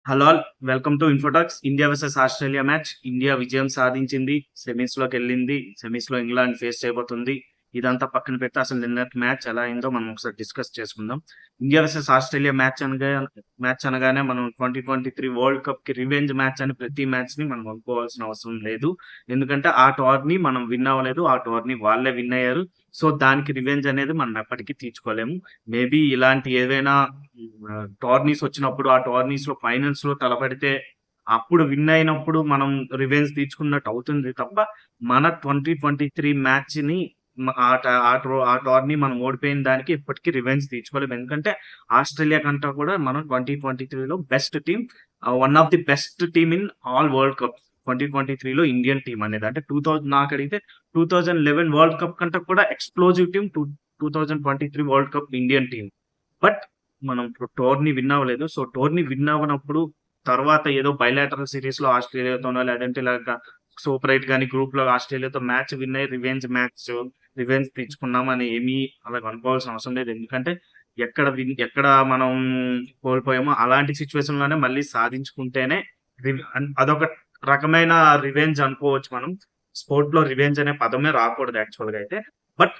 Hello all, welcome to ఇన్ఫోటాక్స్. India versus Australia match. India విజయం సాధించింది. సెమీస్‌లోకెళ్ళింది. సెమీస్‌లో England face చేయబోతుంది. ఇదంతా పక్కన పెడితే అసలు నిన్నటి మ్యాచ్ ఎలా అయిందో మనం ఒకసారి డిస్కస్ చేసుకుందాం. ఇండియా వర్సెస్ ఆస్ట్రేలియా మ్యాచ్ అనగానే మనం 2023 వరల్డ్ కప్‌కి రివెంజ్ మ్యాచ్ అని ప్రతి మ్యాచ్‌ని మనం అనుకోవాల్సిన అవసరం లేదు. ఎందుకంటే ఆ టోర్నీ మనం విన్ అవ్వలేదు. ఆ టోర్నీ వాళ్ళే విన్ అయ్యారు. సో, దానికి రివెంజ్ అనేది మనం ఎప్పటికీ తీర్చుకోలేము. మేబీ ఇలాంటి ఏదైనా టోర్నీస్ వచ్చినప్పుడు ఆ టోర్నీస్ లో ఫైనల్స్ లో తలపడితే అప్పుడు విన్ అయినప్పుడు మనం రివెంజ్ తీర్చుకున్నట్టు అవుతుంది తప్ప మన 2023 మ్యాచ్ ని ఆ టోర్నీ మనం ఓడిపోయిన దానికి ఇప్పటికీ రివెంజ్ తీర్చుకోలేము. ఎందుకంటే ఆస్ట్రేలియా కంటే కూడా మనం 2023లో best team, one of the best team in all world cup. 2023లో ఇండియన్ టీం అనేది అంటే 2000 నాకు అడిగితే 2011 వరల్డ్ కప్ కంటే కూడా explosive team 2023 world cup Indian team. But మనం టోర్నీ విన్ అవ్వలేదు. సో, టోర్నీ విన్ అవ్వనప్పుడు తర్వాత ఏదో బైలాటరల్ సీరీస్‌లో ఆస్ట్రేలియాతోనో లేదంటే ఇలాగ సూపర్ 8 గాని గ్రూప్‌లో ఆస్ట్రేలియాతో మ్యాచ్ విన్ అయ్యి రివెంజ్ తీర్చుకున్నామని ఏమీ అలాగ అనుకోవాల్సిన అవసరం లేదు. ఎందుకంటే ఎక్కడ మనం కోల్పోయామో అలాంటి సిట్యుయేషన్‌లోనే మళ్ళీ సాధించుకుంటేనే అదొక రకమైన రివెంజ్ అనుకోవచ్చు మనం. స్పోర్ట్‌లో రివెంజ్ అనే పదమే రాకూడదు యాక్చువల్‌గా అయితే. బట్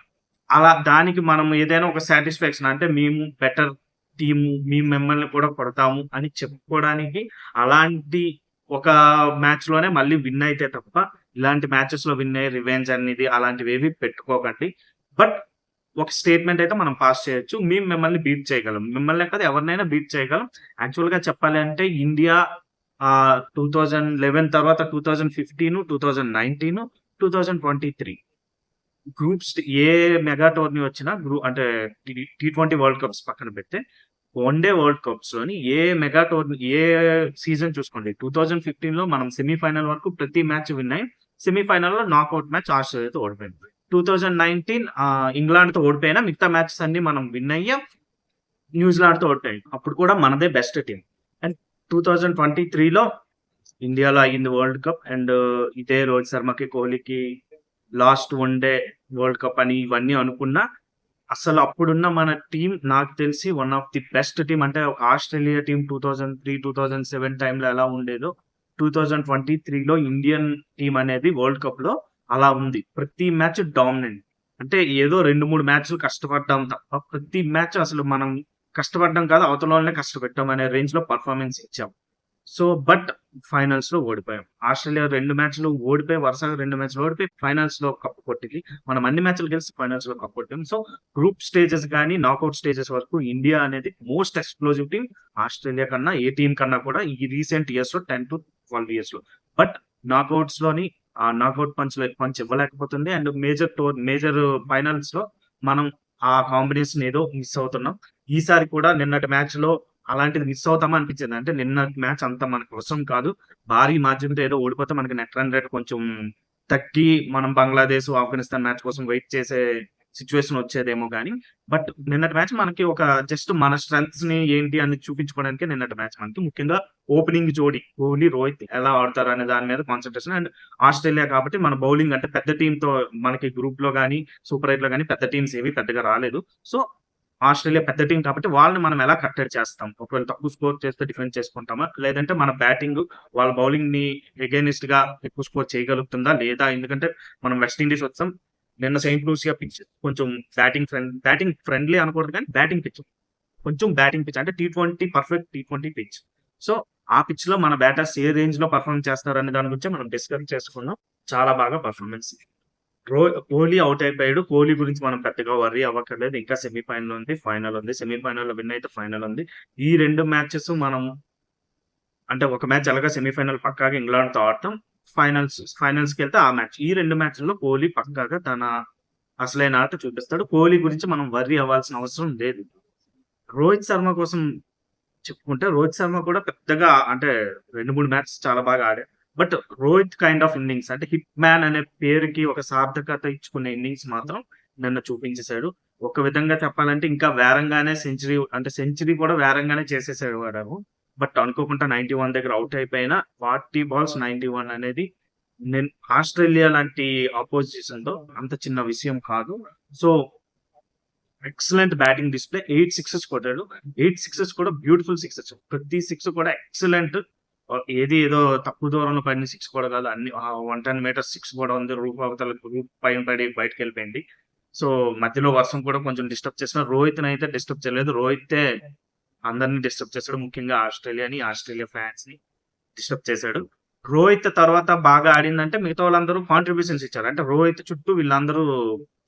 అలా దానికి మనం ఏదైనా ఒక సాటిస్ఫాక్షన్ అంటే మేము బెటర్ టీము, మేము మిమ్మల్ని కూడా కొడతాము అని చెప్పుకోవడానికి అలాంటి ఒక మ్యాచ్‌లోనే మళ్ళీ విన్ అయితే తప్ప, ఇలాంటి మ్యాచెస్‌లో విన్ అయ్యి రివెంజ్ అనేది అలాంటివేవి పెట్టుకోకండి. బట్ ఒక స్టేట్మెంట్ అయితే మనం పాస్ చేయొచ్చు. మేము మిమ్మల్ని బీట్ చేయగలం. మిమ్మల్నే కాదు ఎవరినైనా బీట్ చేయగలం. యాక్చువల్‌గా చెప్పాలి అంటే ఇండియా 2011 తర్వాత 2015, 2019, 2023 గ్రూప్స్ ఏ మెగా టోర్నీ వచ్చినా అంటే టీ20 వరల్డ్ కప్స్ పక్కన పెడితే వన్ డే వరల్డ్ కప్స్ లోని a mega tourney A season చూసుకోండి. 2015లో మనం సెమీఫైనల్ వరకు ప్రతి మ్యాచ్ విన్ అయ్యి సెమీఫైనల్ లో నాకౌట్ మ్యాచ్ ఆస్ట్రేలియాతో ఓడిపోయింది. 2019 ఇంగ్లాండ్ తో ఓడిపోయినా మిగతా మ్యాచెస్ అన్ని మనం విన్ అయ్యాం. న్యూజిలాండ్ తో ఓడిపోయాం. అప్పుడు కూడా మనదే బెస్ట్ టీం. అండ్ 2023లో ఇండియాలో అయ్యింది వరల్డ్ కప్. అండ్ ఇదే రోహిత్ శర్మకి, కోహ్లీకి last one day world cup అని ఇవన్నీ అనుకున్నా, అసలు అప్పుడున్న మన టీమ్ నాకు తెలిసి one of the best team. అంటే ఒక ఆస్ట్రేలియా టీమ్ 2003, 2007 టైంలో ఎలా ఉండేదో 2023లో ఇండియన్ టీమ్ అనేది వరల్డ్ కప్ లో అలా ఉంది. ప్రతి మ్యాచ్ డామినెంట్. అంటే ఏదో 2, 3 మ్యాచ్‌లు కష్టపడ్డాం తప్ప ప్రతి మ్యాచ్ అసలు మనం కష్టపడ్డం కాదు, అవతలోళ్ళనే కష్టపెట్టాం అనే రేంజ్‌లో పెర్ఫార్మన్స్ ఇచ్చాం. సో, బట్ ఫైనల్స్‌లో ఓడిపోయాం. ఆస్ట్రేలియా 2 మ్యాచ్‌లు ఓడిపోయి, వరుసగా 2 మ్యాచ్‌లు ఓడిపోయి ఫైనల్స్‌లో కప్ కొట్టింది. మనం అన్ని మ్యాచ్‌లు గెలిసి ఫైనల్స్‌లో కప్ కొట్టాం. సో, గ్రూప్ స్టేజెస్ గాని, నాకౌట్ స్టేజెస్ వరకు ఇండియా అనేది మోస్ట్ ఎక్స్‌ప్లోజివ్ టీమ్. ఆస్ట్రేలియా కన్నా, ఏ టీమ్ కన్నా కూడా ఈ రీసెంట్ ఇయర్స్‌లో 10-12 ఇయర్స్‌లో. బట్ నాకౌట్స్‌లోని పంచ్ ఇవ్వలేకపోతుంది. అండ్ మేజర్ ఫైనల్స్‌లో మనం ఆ కాంబినేషన్ ఏదో మిస్ అవుతున్నాం. ఈసారి కూడా నిన్నటి మ్యాచ్‌లో అలాంటిది మిస్ అవుతామా అనిపించింది. అంటే నిన్న మ్యాచ్ అంత మనకు అవసరం కాదు. భారీ మార్జిన్‌తో ఏదో ఓడిపోతే మనకి నెట్ రన్ రేట్ కొంచెం తగ్గి మనం బంగ్లాదేశ్, ఆఫ్ఘనిస్తాన్ మ్యాచ్ కోసం వెయిట్ చేసే సిట్యుయేషన్ వచ్చేదేమో గానీ, బట్ నిన్నటి మ్యాచ్ మనకి ఒక జస్ట్ మన స్ట్రెంగ్త్స్‌ని ఏంటి అని చూపించుకోవడానికే నిన్నటి మ్యాచ్ మనకి. ముఖ్యంగా ఓపెనింగ్ జోడీ కోహ్లీ, రోహిత్ ఎలా ఆడతారు అనే దాని మీద కాన్సంట్రేషన్. అండ్ ఆస్ట్రేలియా కాబట్టి మన బౌలింగ్ అంటే పెద్ద టీమ్‌తో మనకి గ్రూప్‌లో గాని, సూపర్ 8లో గాని పెద్ద టీమ్స్ ఏవి పెద్దగా రాలేదు. సో, ఆస్ట్రేలియా పెద్ద టీమ్ కాబట్టి వాళ్ళని మనం ఎలా కట్టడి చేస్తాం? ఒకవేళ తక్కువ స్కోర్ చేస్తే డిఫెండ్ చేసుకుంటామా? లేదంటే మన బ్యాటింగ్ వాళ్ళ బౌలింగ్‌ని ఎగైనిస్ట్‌గా ఎక్కువ స్కోర్ చేయగలుగుతుందా? లేదా? ఎందుకంటే మనం వెస్ట్ ఇండీస్ వచ్చాం. నిన్న సెయింట్ లూసియా పిచ్ కొంచెం బ్యాటింగ్ ఫ్రెండ్లీ అనకూడదు కానీ బ్యాటింగ్ పిచ్. కొంచెం బ్యాటింగ్ పిచ్ అంటే T20 perfect T20 pitch. So, ఆ పిచ్‌లో మన బ్యాటర్స్ ఏ రేంజ్‌లో పెర్ఫార్మ్ చేస్తారనే దాని గురించే మనం డిస్కస్ చేసుకున్నాం. చాలా బాగా పెర్ఫార్మన్స్. కోహ్లీ ఔట్ అయిపోయాడు. కోహ్లీ గురించి మనం పెద్దగా వర్రీ అవ్వక్కర్లేదు. ఇంకా సెమీఫైనల్ ఉంది, ఫైనల్ ఉంది. సెమీఫైనల్‌లో విన్ అయితే ఫైనల్ ఉంది. ఈ 2 మ్యాచెస్ మనం అంటే ఒక మ్యాచ్ ఎలాగో సెమీఫైనల్ పక్కాగా ఇంగ్లాండ్‌తో ఆడతాం. ఫైనల్స్‌కెళ్తే ఆ మ్యాచ్. ఈ 2 మ్యాచ్‌ల్లో కోహ్లీ పక్కాగా తన అసలైన ఆట చూపిస్తాడు. కోహ్లీ గురించి మనం వర్రీ అవ్వాల్సిన అవసరం లేదు. రోహిత్ శర్మ కోసం చెప్పుకుంటే రోహిత్ శర్మ కూడా పెద్దగా అంటే 2, 3 మ్యాచెస్ చాలా బాగా ఆడాడు. But Rohit kind of innings అంటే హిట్ మ్యాన్ అనే పేరుకి ఒక సార్థకత ఇచ్చుకునే ఇన్నింగ్స్ మాత్రం నిన్న చూపించేసాడు. ఒక విధంగా చెప్పాలంటే ఇంకా వేరంగానే సెంచరీ కూడా వేరంగానే చేసేసాడు వాడు. బట్ అనుకోకుండా 91 దగ్గర ఔట్ అయిపోయిన 40 బాల్స్ 91 అనేది ఆస్ట్రేలియా లాంటి అపోజిషన్‌తో అంత చిన్న విషయం కాదు. So, excellent batting display. 8 sixes కొట్టాడు. 8 సిక్సెస్ కూడా బ్యూటిఫుల్ సిక్సెస్. ప్రతి సిక్స్ కూడా ఎక్సలెంట్. ఏదో తక్కువ దూరంలో పడిన సిక్స్ కూడా కాదు. అన్ని 110 మీటర్స్ సిక్స్ కూడా ఉంది. రూప్ పైన పడి బయటికెళ్ళిపోయింది. సో, మధ్యలో వర్షం కూడా కొంచెం డిస్టర్బ్ చేసినా రోహిత్‌నైతే డిస్టర్బ్ చేయలేదు. రోహితే అందరిని డిస్టర్బ్ చేశాడు. ముఖ్యంగా ఆస్ట్రేలియా ఫ్యాన్స్‌ని డిస్టర్బ్ చేశాడు. రోహిత్ తర్వాత బాగా ఆడిందంటే మిగతా వాళ్ళందరూ కాంట్రిబ్యూషన్స్ ఇచ్చారు. అంటే రోహిత్ చుట్టూ వీళ్ళందరూ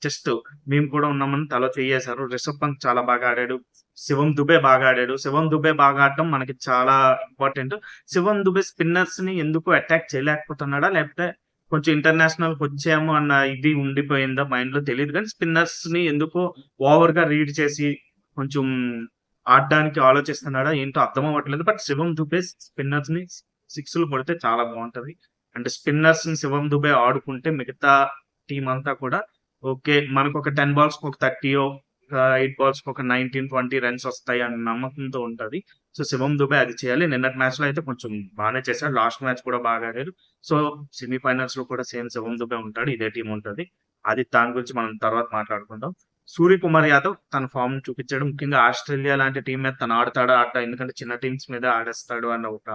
జస్ట్ మేము కూడా ఉన్నామని తల చెయ్యేశారు. రిషబ్ పంత్ చాలా బాగా ఆడాడు. శివం దుబే బాగా ఆడాడు. శివం దుబే బాగా ఆడటం మనకి చాలా ఇంపార్టెంట్. శివం దుబే స్పిన్నర్స్‌ని ఎందుకు అటాక్ చేయలేకపోతున్నాడా? లేకపోతే కొంచెం ఇంటర్నేషనల్‌కి వచ్చాము అన్న ఇది ఉండిపోయిందా మైండ్‌లో తెలీదు గానీ స్పిన్నర్స్‌ని ఎందుకో ఓవర్‌గా రీడ్ చేసి కొంచెం ఆడడానికి ఆలోచిస్తున్నాడా ఏంటో అర్థం అవ్వట్లేదు. బట్ శివం దుబే స్పిన్నర్స్‌ని సిక్స్‌లు కొడితే చాలా బావుంటది. అంటే స్పిన్నర్స్‌ని శివం దుబే ఆడుకుంటే మిగతా టీమ్ అంతా కూడా ఓకే. మనకొక 10 బాల్స్‌కి ఒక 30 8 బాల్స్‌కి ఒక 19, 20 రన్స్ వస్తాయి అన్న నమ్మకంతో ఉంటది. సో, శివం దుబే అది చేయాలి. నిన్నటి మ్యాచ్‌లో అయితే కొంచెం బానే చేశాడు. లాస్ట్ మ్యాచ్ కూడా బాగా ఆడాడు. సో, సెమీఫైనల్స్‌లో కూడా సేమ్ శివం దుబే ఉంటాడు. ఇదే టీమ్ ఉంటది. అది దాని గురించి మనం తర్వాత మాట్లాడుకుందాం. సూర్యకుమార్ యాదవ్ తన ఫార్మ్ చూపించాడు. ముఖ్యంగా ఆస్ట్రేలియా లాంటి టీమ్ మీద తను ఆడతాడా? ఎందుకంటే చిన్న టీమ్స్ మీద ఆడేస్తాడు అన్న ఒక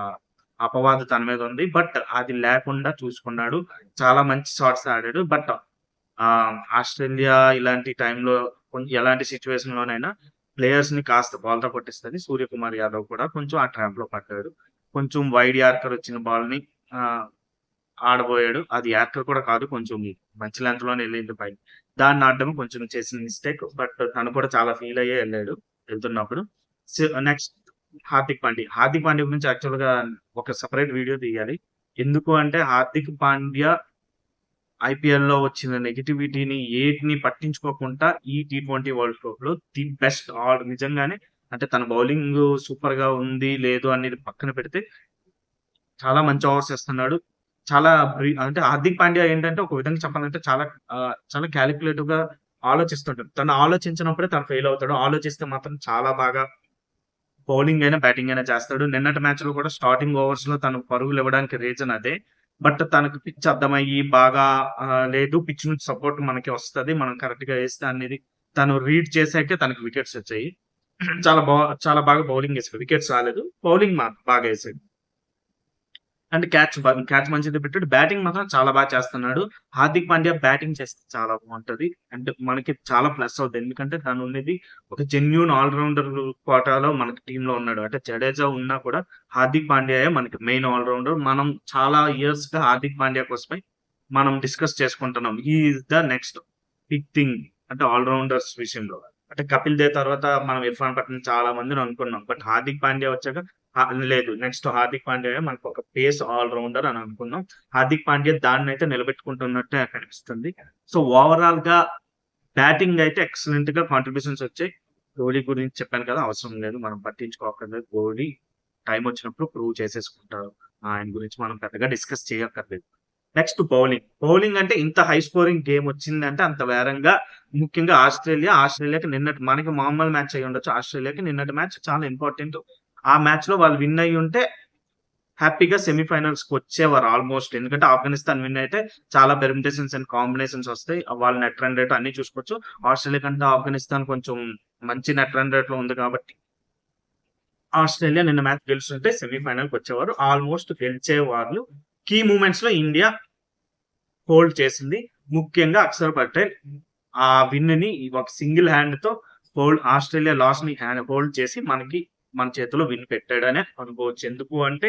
అపవాదు తన మీద ఉంది. బట్ అది లేకుండా చూసుకున్నాడు. చాలా మంచి షాట్స్ ఆడాడు. బట్ ఆస్ట్రేలియా ఇలాంటి టైంలో ఎలాంటి సిట్యుయేషన్‌లోనైనా ప్లేయర్స్‌ని కాస్త బౌల్తా కొట్టిస్తది. సూర్యకుమార్ యాదవ్ కూడా కొంచెం ఆ ట్రాప్‌లో పడ్డాడు. కొంచెం వైడ్ యార్కర్ వచ్చిన బాల్‌ని ఆహ్, ఆడబోయాడు. అది యార్కర్ కూడా కాదు. కొంచెం మంచి లెంగ్త్‌లోనే ఎళ్ళింది పైకి. దాన్ని ఆడడం కొంచెం చేసిన మిస్టేక్. బట్ తను కూడా చాలా ఫీల్ అయ్యే ఎళ్ళాడు ఎళ్తున్నప్పుడు. నెక్స్ట్ హార్దిక్ పాండ్యా గురించి యాక్చువల్‌గా ఒక సెపరేట్ వీడియో తీయాలి. ఎందుకు అంటే హార్దిక్ పాండ్యా ఐపీఎల్‌లో వచ్చిన నెగటివిటీని ఏటిని పట్టించుకోకుండా ఈ టీ20 వరల్డ్ కప్‌లో ది బెస్ట్ నిజంగానే అంటే తన బౌలింగ్ సూపర్‌గా ఉంది, లేదు అనేది పక్కన పెడితే చాలా మంచి ఓవర్స్ ఏస్తున్నాడు. చాలా అంటే హార్దిక్ పాండ్యా ఏంటంటే ఒక విధంగా చెప్పాలంటే చాలా కాలిక్యులేటివ్‌గా ఆలోచిస్తుంటాడు. తను ఆలోచించినప్పుడే తను ఫెయిల్ అవుతాడు. ఆలోచిస్తే మాత్రం చాలా బాగా బౌలింగ్ అయినా, బ్యాటింగ్ అయినా చేస్తాడు. నిన్నటి మ్యాచ్‌లో కూడా స్టార్టింగ్ ఓవర్స్‌లో తను పరుగులివ్వడానికి రీజన్ అదే. బట్ తనకు పిచ్ అర్థమయ్యి బాగా లేదు పిచ్ నుంచి సపోర్ట్ మనకి వస్తది. మనం కరెక్ట్‌గా ఏస్తే అనేది తను రీడ్ చేసాకే తనకి వికెట్స్ వచ్చాయి. చాలా బా చాలా బాగా బౌలింగ్ ఏసాడు. వికెట్స్ రాలేదు. బౌలింగ్ బాగా ఏసాడు. అండ్ క్యాచ్ మంచిది పెట్టాడు. బ్యాటింగ్ మాత్రం చాలా బాగా చేస్తున్నాడు. హార్దిక్ పాండ్యా బ్యాటింగ్ చేస్తే చాలా బావుంటది. అంటే మనకి చాలా ప్లస్ అవుద్ది. ఎందుకంటే తను ఉన్నది ఒక జెన్యూన్ ఆల్ రౌండర్ కోటాలో మనకి టీమ్‌లో ఉన్నాడు. అంటే జడేజా ఉన్నా కూడా హార్దిక్ పాండ్యాయే మనకి మెయిన్ ఆల్ రౌండర్. మనం చాలా ఇయర్స్‌గా హార్దిక్ పాండ్యా కోసమే మనం డిస్కస్ చేసుకుంటున్నాం. He is the next big thing అంటే ఆల్ రౌండర్స్ విషయంలో. అంటే కపిల్ దేవ్ తర్వాత మనం ఇర్ఫాన్ పఠాన్ చాలా మందిని అనుకున్నాం. బట్ హార్దిక్ పాండ్యా వచ్చాక లేదు. నెక్స్ట్ హార్దిక్ పాండ్యా మనకొక పేస్ ఆల్ రౌండర్ అని అనుకున్నాం. హార్దిక్ పాండ్యా దాన్నైతే నిలబెట్టుకుంటున్నట్టే కనిపిస్తుంది. సో, ఓవరాల్‌గా బ్యాటింగ్ అయితే ఎక్సలెంట్‌గా కాంట్రిబ్యూషన్స్ వచ్చాయి. కోహ్లీ గురించి చెప్పాను కదా! అవసరం లేదు. మనం పట్టించుకోక్కర్లేదు. కోహ్లీ టైమ్ వచ్చినప్పుడు ప్రూవ్ చేసేసుకుంటాడు. ఆయన గురించి మనం పెద్దగా డిస్కస్ చేయక్కర్లేదు. Next bowling. బౌలింగ్ అంటే ఇంత హై స్కోరింగ్ గేమ్ వచ్చిందంటే అంత వేరంగా ముఖ్యంగా ఆస్ట్రేలియాకి నిన్నటి మనకి మామూలు మ్యాచ్ అయ్యుండొచ్చు. ఆస్ట్రేలియాకి నిన్నటి మ్యాచ్ చాలా ఇంపార్టెంట్. ఆ మ్యాచ్‌లో వాళ్ళు విన్ అయ్యుంటే హ్యాపీగా సెమీఫైనల్స్‌కి వచ్చేవారు ఆల్‌మోస్ట్. ఎందుకంటే ఆఫ్ఘనిస్తాన్ విన్ అయితే చాలా పెర్ముటేషన్స్ అండ్ కాంబినేషన్స్ వస్తాయి. వాళ్ళ నెట్ రన్ రేట్ అన్నీ చూసుకోవచ్చు. ఆస్ట్రేలియా కంటే ఆఫ్ఘనిస్తాన్ కొంచెం మంచి నెట్ రన్ రేట్‌లో ఉంది కాబట్టి ఆస్ట్రేలియా నిన్న మ్యాచ్ గెలుచుంటే సెమీఫైనల్‌కి వచ్చేవారు. ఆల్‌మోస్ట్ గెలిచేవాళ్ళు. కీ మూమెంట్స్‌లో ఇండియా హోల్డ్ చేసింది. ముఖ్యంగా అక్షర్ పటేల్ ఆ విన్‌ని ఒక సింగిల్ హ్యాండ్‌తో ఆస్ట్రేలియా లాస్‌ని హోల్డ్ చేసి మన చేతిలో విన్ పెట్టాడనే అనుకోవచ్చు. ఎందుకు అంటే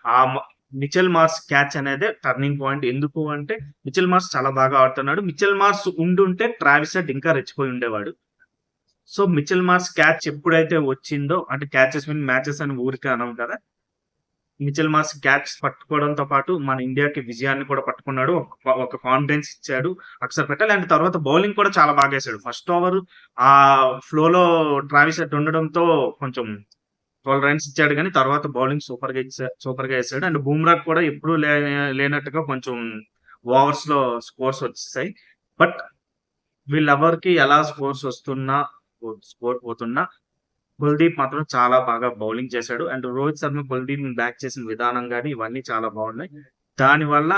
ఆహ్, మ మిచెల్ మార్ష్ క్యాచ్ అనేదే టర్నింగ్ పాయింట్. ఎందుకు అంటే మిచెల్ మార్ష్ చాలా బాగా ఆడుతున్నాడు. మిచెల్ మార్ష్ ఉండుంటే ట్రావిస్ హెడ్ ఇంకా రెచ్చిపోయి ఉండేవాడు. సో, మిచెల్ మార్ష్ క్యాచ్ ఎప్పుడైతే వచ్చిందో అంటే క్యాచెస్ విన్ మ్యాచెస్ అని ఊరికే అనం కదా! మిచెల్ మార్ష్ క్యాచ్ పట్టుకోవడంతో పాటు మన ఇండియాకి విజయాన్ని కూడా పట్టుకున్నాడు. ఒక కాన్ఫిడెన్స్ ఇచ్చాడు అక్షర్ పటేల్. అండ్ తర్వాత బౌలింగ్ కూడా చాలా బాగేసాడు. ఫస్ట్ ఓవర్ ఫ్లోలో ట్రావిస్ హెడ్ ఉండడంతో కొంచెం 12 రన్స్ ఇచ్చాడు గానీ, తర్వాత బౌలింగ్ సూపర్‌గా ఏసాడు. అండ్ బుమ్రాకి కూడా ఎప్పుడూ లేనట్టుగా కొంచెం ఓవర్స్‌లో స్కోర్స్ వచ్చేసాయి. బట్ వీళ్ళెవ్వరికీ ఎలా స్కోర్స్ వస్తున్నా, స్కోర్ పోతున్నా కుల్దీప్ మాత్రం చాలా బాగా బౌలింగ్ చేశాడు. అండ్ రోహిత్ శర్మ కుల్దీప్‌ని బ్యాక్ చేసిన విధానం గాని, ఇవన్నీ చాలా బాగున్నాయి. దానివల్ల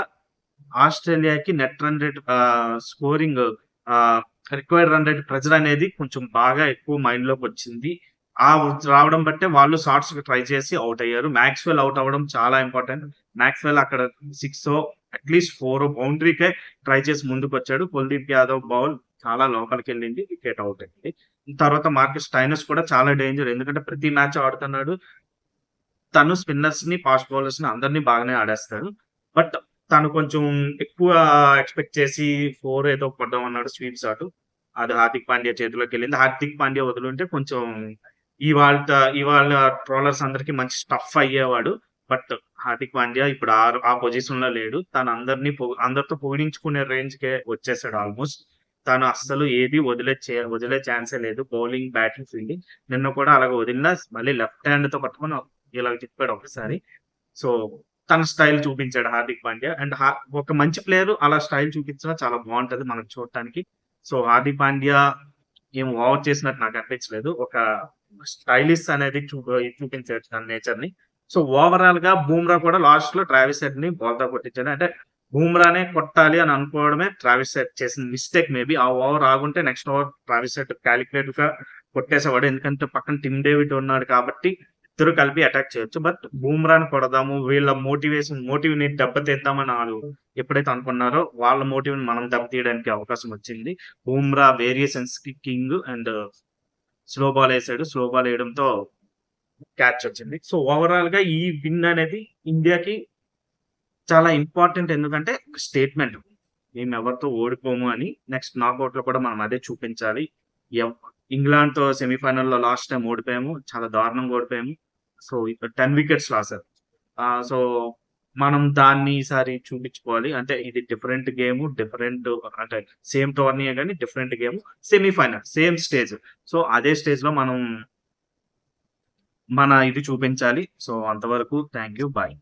ఆస్ట్రేలియాకి net run rate scoring required run rate pressure అనేది కొంచెం బాగా ఎక్కువ మైండ్‌లోకి వచ్చింది. ఆ రావడం బట్టే వాళ్ళు షాట్స్‌కి ట్రై చేసి ఔట్ అయ్యారు. మాక్స్‌వెల్ ఔట్ అవ్వడం చాలా ఇంపార్టెంట్. మాక్స్‌వెల్ అక్కడ 6 అట్‌లీస్ట్ 4 బౌండరీకే ట్రై చేసి ముందుకొచ్చాడు. కుల్దీప్ యాదవ్ బాల్ చాలా లోపలికెళ్ళింది. వికెట్ ఔట్ అయింది. తర్వాత మార్కస్ స్టైనస్ కూడా చాలా డేంజర్. ఎందుకంటే ప్రతి మ్యాచ్ ఆడుతున్నాడు. తను స్పిన్నర్స్‌ని, ఫాస్ట్ బౌలర్స్‌ని అందరిని బాగానే ఆడేస్తాడు. బట్ తను కొంచెం ఎక్కువ ఎక్స్‌పెక్ట్ చేసి 4 ఏదో కొడదామన్నాడు స్వీప్ షాట్. అది హార్దిక్ పాండ్యా చేతిలోకెళ్ళింది. హార్దిక్ పాండ్యా వదిలుంటే కొంచెం ఇవాల్ట ఇవాళ ట్రోలర్స్ అందరికి మంచి స్టఫ్ అయ్యేవాడు. బట్ హార్దిక్ పాండ్యా ఇప్పుడు ఆ పొజిషన్‌లో లేడు. తను అందరితో పొగిడించుకునే రేంజ్‌కే వచ్చేసాడు ఆల్‌మోస్ట్. తను అస్సలు ఏది వదిలే ఛాన్సే లేదు. Bowling, batting, fielding. నిన్న కూడా అలాగ వదిలినా మళ్ళీ లెఫ్ట్ హ్యాండ్‌తో పట్టుకొని ఇలాగ తిప్పాడు ఒకసారి. సో, తన స్టైల్ చూపించాడు హార్దిక్ పాండ్యా. అండ్ ఒక మంచి ప్లేయర్ అలా స్టైల్ చూపించినా చాలా బావుంటది మనకు చూడటానికి. సో, హార్దిక్ పాండ్యా ఏం ఓవర్ చేసినట్టు నాకు అనిపించలేదు. ఒక స్టైలిష్ అనేది చూపించాడు తన నేచర్‌ని. సో, ఓవరాల్‌గా బూమ్రా కూడా లాస్ట్‌లో ట్రావిస్ హెడ్‌ని బౌల్‌తో కొట్టించాడు. అంటే బూమ్రానే కొట్టాలి అని అనుకోవడమే ట్రావిస్ హెడ్ చేసిన మిస్టేక్ మేబీ. ఆ ఓవర్ ఆగుంటే నెక్స్ట్ ఓవర్ ట్రావిస్ హెడ్ కాలిక్యులేట్‌గా కొట్టేసేవాడు. ఎందుకంటే పక్కన టిమ్ డేవిడ్ ఉన్నాడు కాబట్టి ఇద్దరు కలిపి అటాక్ చేయొచ్చు. బట్ బూమ్రాని కొడదాము, వీళ్ళ మోటివ్‌ని దెబ్బతీద్దామని ఆళ్ళు ఎప్పుడైతే అనుకున్నారో వాళ్ళ మోటివ్‌ని మనం దెబ్బతీయడానికి అవకాశం వచ్చింది. బూమ్రా వేరియేషన్స్‌కి కింగ్ అండ్ స్లో బాల్ ఏసాడు. స్లో బాల్ ఏయడంతో క్యాచ్ వచ్చింది. సో, ఓవరాల్‌గా ఈ విన్ అనేది ఇండియాకి చాలా ఇంపార్టెంట్. ఎందుకంటే ఒక స్టేట్‌మెంట్. మేమెవరితో ఓడిపోము అని. నెక్స్ట్ నాకౌట్‌లో కూడా మనం అదే చూపించాలి. ఎవ్ ఇంగ్లాండ్‌తో సెమీఫైనల్‌లో లాస్ట్ టైమ్ ఓడిపోయాము. చాలా దారుణంగా ఓడిపోయాము. సో, ఇక్కడ 10 వికెట్స్ లాసారు. సో, మనం దాన్ని ఈసారి చూపించుకోవాలి. అంటే ఇది డిఫరెంట్ గేము. అంటే సేమ్ టోర్నీయే గాని different game. Semi-final same stage. So, అదే స్టేజ్‌లో మనం మన ఇది చూపించాలి. సో, అంతవరకు థాంక్ యూ. బాయ్.